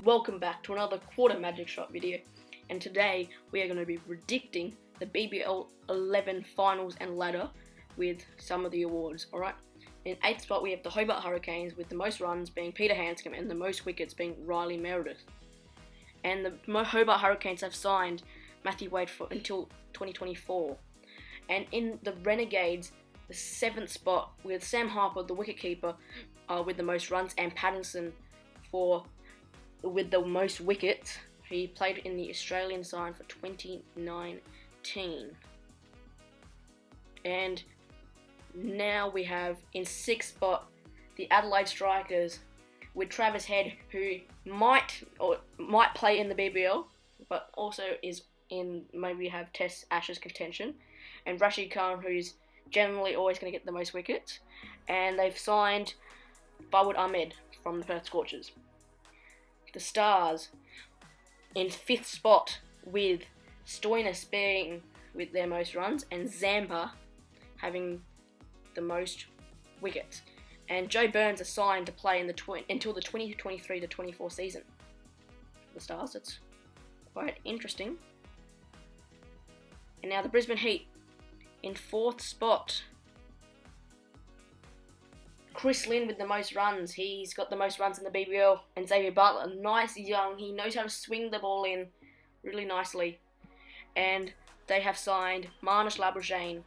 Welcome back to another quarter magic shot video, and today we are going to be predicting the BBL 11 finals and ladder with some of the awards, alright? In 8th spot we have the Hobart Hurricanes with the most runs being Peter Hanscom and the most wickets being Riley Meredith. And the Hobart Hurricanes have signed Matthew Wade until 2024. And in the Renegades, the 7th spot with Sam Harper, the wicketkeeper, with the most runs, and Pattinson with the most wickets. He played in the Australian side for 2019. And now we have in 6th spot the Adelaide Strikers with Travis Head, who might play in the BBL, but also is in maybe have Test Ashes contention, and Rashid Khan, who's generally always going to get the most wickets, and they've signed Fawad Ahmed from the Perth Scorchers. The Stars in 5th spot with Stoinis being with their most runs and Zampa having the most wickets. And Joe Burns is signed to play until the 2023-24 season. The Stars, it's quite interesting. And now the Brisbane Heat in 4th spot. Chris Lynn with the most runs. He's got the most runs in the BBL. And Xavier Butler, nice young. He knows how to swing the ball in really nicely. And they have signed Marnus Labuschagne.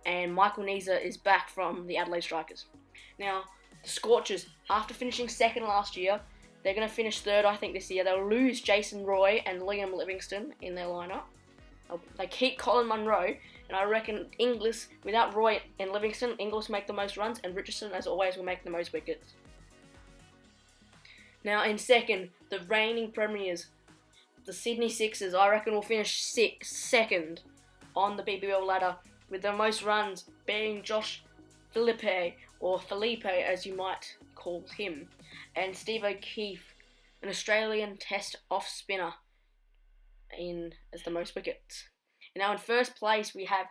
And Michael Neser is back from the Adelaide Strikers. Now, the Scorchers, after finishing 2nd last year, they're going to finish 3rd, I think, this year. They'll lose Jason Roy and Liam Livingston in their lineup. They keep Colin Munro, and I reckon Inglis, without Roy and Livingston, Inglis make the most runs, and Richardson, as always, will make the most wickets. Now, in 2nd, the reigning premiers, the Sydney Sixers, I reckon will finish 2nd on the BBL ladder, with the most runs being Josh Philippe, or Felipe as you might call him, and Steve O'Keefe, an Australian Test off-spinner, as the most wickets. And now in 1st place we have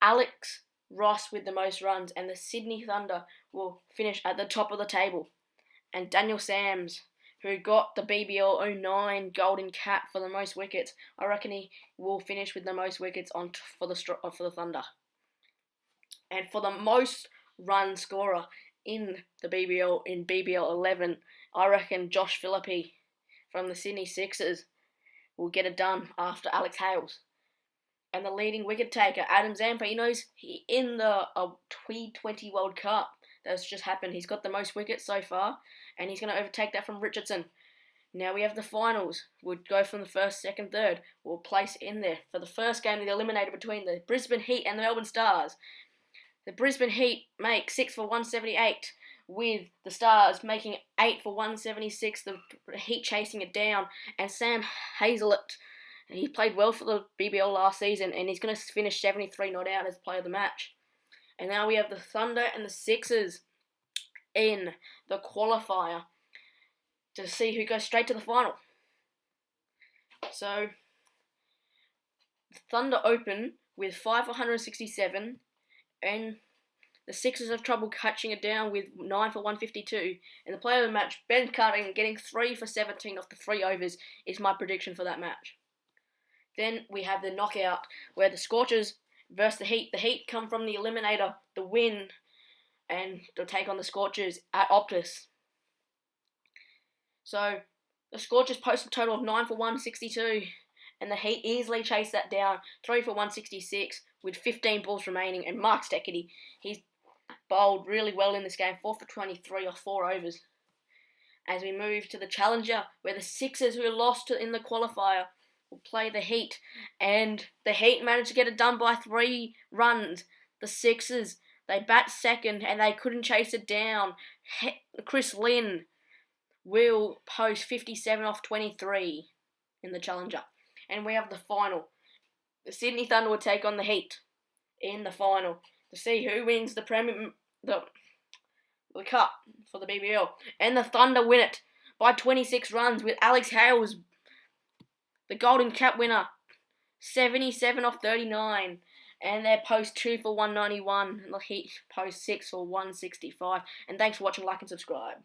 Alex Ross with the most runs, and the Sydney Thunder will finish at the top of the table. And Daniel Sams, who got the BBL 09 Golden Cap for the most wickets, I reckon he will finish with the most wickets for the Thunder. And for the most run scorer in the BBL in BBL 11, I reckon Josh Philippe from the Sydney Sixers will get it done after Alex Hales. And the leading wicket taker, Adam Zampa, in the T20 World Cup that's just happened, he's got the most wickets so far, and he's going to overtake that from Richardson. Now we have the finals. We'll go from the 1st, 2nd, 3rd. We'll place in there for the first game of the eliminator between the Brisbane Heat and the Melbourne Stars. The Brisbane Heat make 6 for 178, with the Stars making 8 for 176, the Heat chasing it down, and Sam Hazlett, he played well for the BBL last season, and he's going to finish 73 not out as player of the match. And now we have the Thunder and the Sixers in the qualifier to see who goes straight to the final. So, the Thunder open with 5 for 167, and the Sixers have trouble catching it down with 9 for 152. And the player of the match, Ben Cutting, getting 3 for 17 off the 3 overs, is my prediction for that match. Then we have the knockout, where the Scorchers versus the Heat. The Heat come from the eliminator, the win, and they'll take on the Scorchers at Optus. So, the Scorchers post a total of 9 for 162, and the Heat easily chase that down, 3 for 166, with 15 balls remaining, and Mark Steckity, he's bowled really well in this game, 4 for 23 off 4 overs. As we move to the Challenger, where the Sixers, who lost in the qualifier, will play the Heat, and the Heat managed to get it done by 3 runs. The Sixers, they bat 2nd, and they couldn't chase it down. Chris Lynn will post 57 off 23 in the Challenger. And we have the final. The Sydney Thunder will take on the Heat in the final to see who wins the cup for the BBL. And the Thunder win it by 26 runs with Alex Hales, the Golden Cap winner, 77 off 39. And they post 2 for 191. And the Heat post 6 for 165. And thanks for watching, like and subscribe.